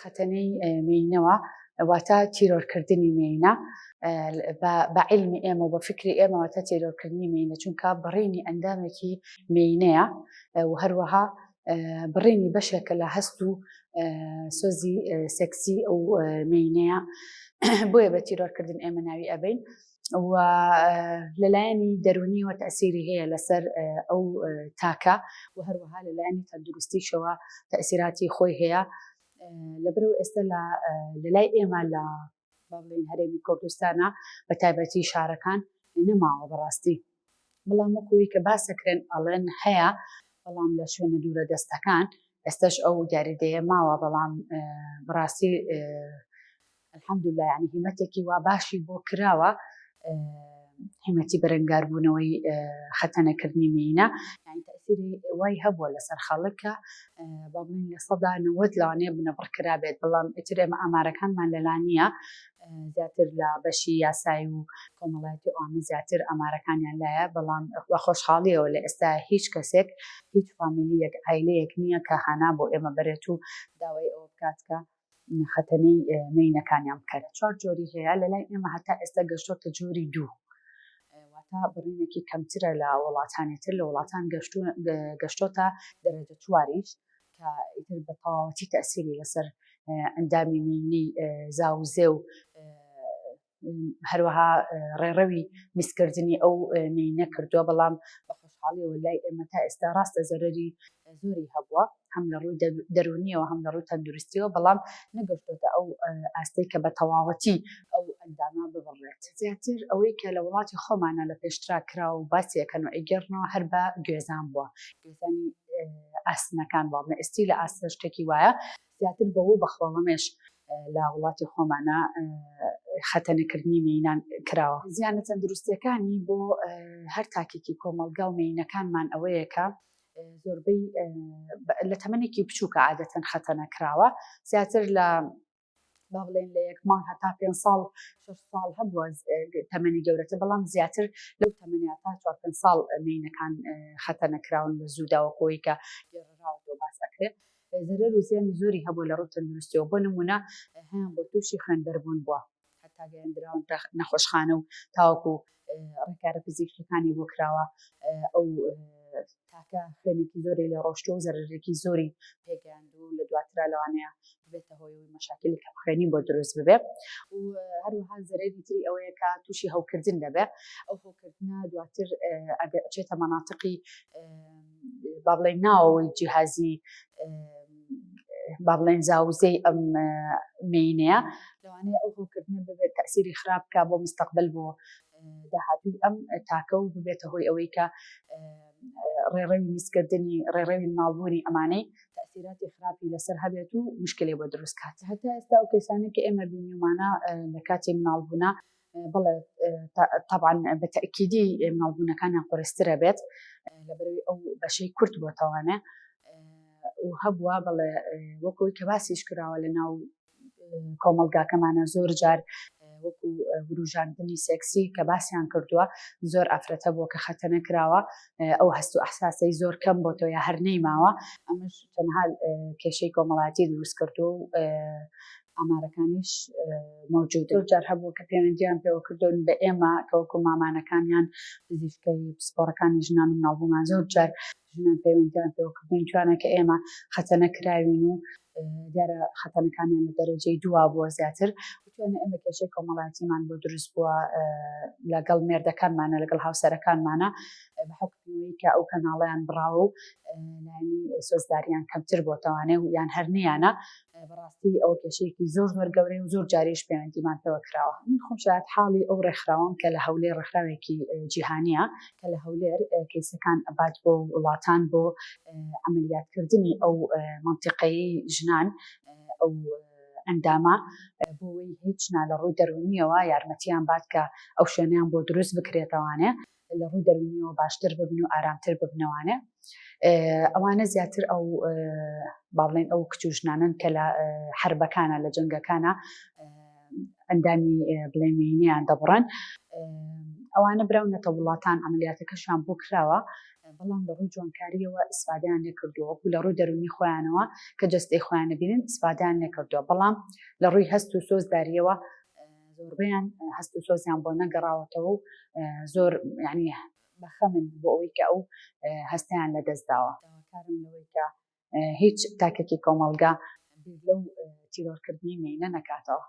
خەتەنەی مێینەوە واتە تیرۆرکردنی مێینە بە عیلمی ئێمە و بە فکری ئێمە واتە تیرۆرکردنی مێینە چونکە بڕینی ئەندامێکی مێینەیە و هەروەها بڕینی بەشێکە لە هەست و سۆزی سەکسی ئەو مێینەیە بۆیە بە تیرۆرکردن ئێمە ناوی ئەبین و لەلایەنی دەرونیەوە تەئسیری هەیە لەسەر ئەو تاکە و هەروەها لەلایەنی تەندروستیشەوە تەئسیراتی خۆی هەیە لەبەرەوە ئێستا لەلای ئێمە لە بڵین هەرێمی کوردستانە بە تایبەتی شارەکان نەماوە بەڕاستی بەڵام وەکوی کە باسەکرێن ئەڵێن هەیە بەڵام لە شوێنە دوورە دەستەکان ئێستش ئەو دیاریدەیە ماوە بەڵام بەڕاستی الحەمدولله یعنی هیمەتێکی وا باشی بۆ کراوە هیمەتی بەرەنگاربوونەوەی خەتەنەکردنی مێینە یعنی تەئسیری وای هەبووە لەسەر خەڵکە با بڵین لە 90% لەوانەیە بنەبڕ کرابێت بەڵام ئیتر ئێمە ئامارەکانمان لەلا نییە زیاتر لە بەشی یاسایی و کۆمەڵایەتی ئەوانە زیاتر ئامارەکانیان لایە بەڵام بە خۆشحاڵیەوە لە ئێستا هیچ کەسێک هیچ فامیلیەک عایلەیەک نییە کە هانا بۆ ئێمە بەرێت و داوای ئەوە بکات کە خەتەنەی مێینەکانیان بکات 4 جۆری هەیە لەلای ئێمە هەتا ئێستا گەشتۆتە جۆری 2 واتە بڕینێکی کەمترە لە وڵاتانی تر لە وڵاتان گەشتۆتە دەرەجە 4یش کە ئیتر بە تەواوەتی تەئسیری لەسەر ئەندامی مێینەی زاوزێ و هەروەها ڕێڕەوی میسکردنی ئەو مێینە کردووە بەڵام بە خۆشحاڵیەوە لای ئێمە تا ئێستا ڕاستە زەرەری زۆری هەبووە هەم لە ڕووی دەرونیەوە هەم لە ڕووی تەندروستیەوە بەڵام نەگەشتۆتە ئەو ئاستەی کە بە تەواوەتی ئەو ئەندامە ببڕێت زیاتر ئەوەی کە لە وڵاتی خۆمانە لە پێشترا کرا و باسیەکەن و ئەیگەڕنەوە هەر بە گوێزان بووە گوێزانی ئاسنەکان بووە ئێستی لە ئاستە شتێکی وایە زیاتر بەوە بەخۆڵەمێش لە وڵاتی خۆمانە خەتەنەکردنی مێینان کراوە زیانە تەندروستیەکانی بۆ هەر تاکێکی کۆمەلگا و مێینەکانمان ئەوەیە کە زۆربەی لە تەمەنێکی بچووکە عادەتەن خەتەنەکراوە زیاتر لە با بڵێن لە 1 مانگ هەتا 5 ساڵ 6 ساڵ هەبووە تەمەنی گەورەتر بەڵام زیاتر لەو تەمەنیا تا 4-5 ساڵ مێینەکان خەتەنەکراون لە زووداوەکەوەی کە گێڕراوە باس ئەکرێت زەرەر و زیانی زۆری هەبوو لە ڕووی تەندروستیەوە بۆ نمونە هەیان بۆ تووشی خوێندبەربوون بووە هەتا گەیاندراون نەخۆشخانە و تاوەکو ڕێکارە فیزیکیەکانی بۆ کراوە ئەو تاکە خوێنێکی زۆری لە ڕۆشتۆ و زەرەرێکی زۆری پێگەیاندوو لە دواترا لەوانەیە بێتە هۆی مەشاکلی کەمخوێنی بۆ دروست ببێت و هەروەها زەرەری تری ئەوەیە کە تووشی هەوکردن دەبێت ئەو هەوکردنە دواتر ئەچێتە مەناتقی با بڵێن ناوەوەی جیهازی با بڵێن زاوزەی ئەم مێینەیە لەوانەیە ئەو هەوکردنە ببێت تەئسیری خراپ بکات بۆ مستەقبل بۆ داهاتووی ئەم تاکە و ببێتە هۆی ئەوەی کە ڕێڕەوی میسکردنی ڕێڕەوی مناڵبوونی ئەمانەی تەئسیراتی خراپی لەسەر هەبێت و مشکلێ بۆ دروست کات هەتا ئێستا ئەو کەسانێک کە ئێمە بینیومانە لە کاتی مناڵبوونا بەڵێ طبعا بە تەئکیدی مناڵبوونەکانیان قورسترە بێت لەبەرەوەی ئەو بەشەی کورت بۆتەوانێ و هەبووە بەڵێ وەکوی کە باسیش کراوە لە ناو کۆمەلگاکەمانە زۆر جار وەکو وروژاندنی سێکسی کە باسییان کردووە زۆر ئافرەتە بووە کە خەتەنەکراوە ئەو هەست و ئەحساسەی زۆر کەم بۆ تۆ یا هەر نەیماوە ئەمەش تەنها کێشەی کۆمەڵایەتی دروست کردووە و ئامارەکانیش موجود زۆر جار هەبوو کە پەیوەندیان پێوە کردوون بە ئێمە کە وەکو مامانەکانیان پزیشکەی پسپۆڕەکانی ژنان و مناڵبوومان زۆر جار ژنان پەیوەندیان پێوە کردوون توانە کە ئێمە خەتەنەکراوین و دیارە خەتەنەکانیان لە دەرەجەی 2 بووە زیاتر وتوانە ئێمە کێشەی کۆمەڵایەتیمان بۆ دروست بووە لەگەڵ مێردەکانمانە لەگەڵ هاوسەرەکانمانە بە حکمی کە ئەو کەناڵەیان بڕاوە و لانی سۆزداریان کەمتر بۆتەوانێ و یان هەر نیانە بەڕاستی ئەو کێشەیەکی زۆر زۆر گەورەی و زۆر جاریش پەیوەندیمان پێوە کراوە من خۆم شایەت حاڵی ئەو ڕێکخراوەم کە لە هەولێر ڕێکخراوێکی جیهانیە کە لە هەولێر کەیسەکان ئەبات بۆ وڵاتان بۆ عملیاتکردنی ئەو مەنتیقەی ژنان ئەو ئەندامە بۆەوەی هیچ نا لە ڕووی دەرونیەوە یارمەتیان بات کە ئەو شوێنیان بۆ دروست بکرێتەوانێ لە ڕووی دەرونیەوە باشتر ببن و ئارامتر ببنەوانێ ئەوانە زیاتر ئەو با بڵێن ئەو کچوژنانن کە لە حربەکانە لە جەنگەکانە ئەندامی بڵێن مێینەیان دەبڕن ئەوانە براونەتە وڵاتان عملیاتەکەشیان بۆ کراوە بەڵام لە ڕووی جوانکاریەوە ئیسفادەیان نەکردووە وەکو لە ڕووی دەرونی خۆیانەوە کە جەستەی خۆیان بینن ئیسفادەیان نەکردووە بەڵام لە ڕووی هەست و سۆزداریەوە زۆربیان هەست و سۆزیان بۆ نەگەڕاوەتەوە و زۆر یعنی بەخەمن بۆ ئەوەی کە ئەو هەستیان لەدەستداوە. داواکارم لەوەی کە هیچ تاکێکی کۆمەڵگا لەو تیرۆرکردنی مێینە نەکاتەوە.